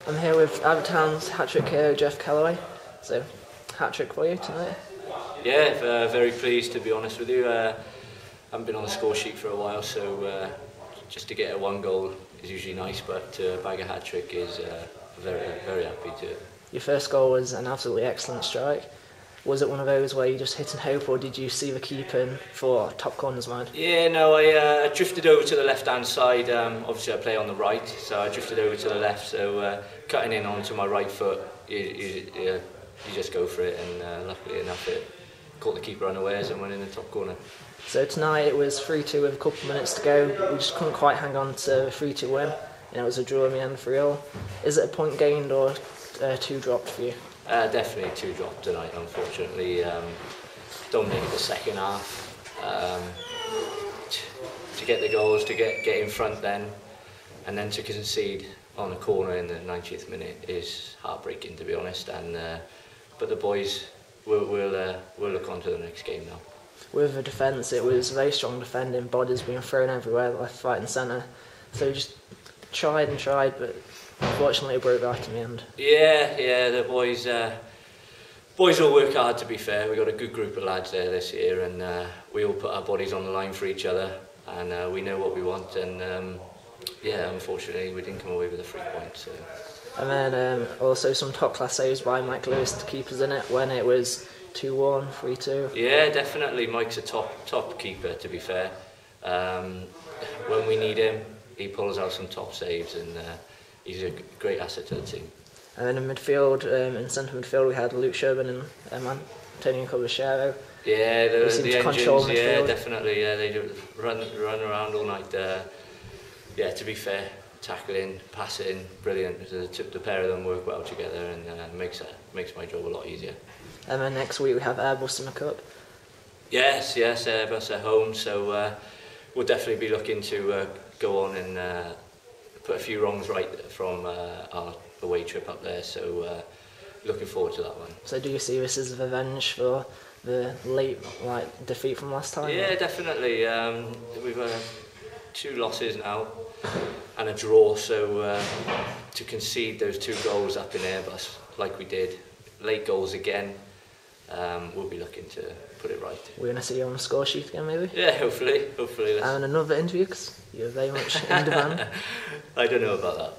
I'm here with Aber Town's hat-trick hero, Geoff Kellaway. So, hat-trick for you tonight? Yeah, very pleased to be honest with you. I haven't been on the score sheet for a while, so just to get a one goal is usually nice, but to bag a hat-trick is very happy to. Your first goal was an absolutely excellent strike. Was it one of those where you just hit and hope, or did you see the keeper in for top corner's mind? Yeah, no, I drifted over to the left-hand side. Obviously, I play on the right, so I drifted over to the left. So cutting in onto my right foot, you just go for it, and luckily enough, it caught the keeper unawares and went in the top corner. So tonight it was 3-2 with a couple of minutes to go. We just couldn't quite hang on to the 3-2 win, and it was a draw in the end 3-all. Is it a point gained or 2 dropped for you? Definitely 2 dropped tonight, unfortunately. Dominated the second half. To get the goals, to get in front then, and then to concede on a corner in the 90th minute is heartbreaking, to be honest. And but the boys will look on to the next game now. With the defence, it was very strong defending, bodies being thrown everywhere, left, right and centre. So just tried, but unfortunately it broke right in the end. Yeah, the boys all work hard, to be fair. We've got a good group of lads there this year, and we all put our bodies on the line for each other, and we know what we want, and yeah, unfortunately we didn't come away with a 3 points. So. And then also some top class saves by Mike Lewis to keep us in it when it was 2-1, 3-2. Yeah, definitely. Mike's a top keeper, to be fair. When we need him, he pulls out some top saves, and he's a great asset to the team. And then in midfield, in centre midfield, we had Luke Sherburn and Antonio Caballero. Yeah, the engines. Yeah, definitely. Yeah, they do run around all night. Yeah, to be fair, tackling, passing, brilliant. The pair of them work well together, and makes my job a lot easier. And then next week we have Aberystwyth in the Cup. Yes, Airbus at home. So we'll definitely be looking to go on and put a few wrongs right from our away trip up there. So looking forward to that one. So do you see this as a revenge for the late defeat from last time? Yeah, definitely. We've 2 losses now and a draw. So to concede those 2 goals up in Airbus like we did, late goals again. We'll be looking to put it right. We're going to see you on the score sheet again, maybe? Yeah, hopefully. And another interview, because you're very much in demand. I don't know about that.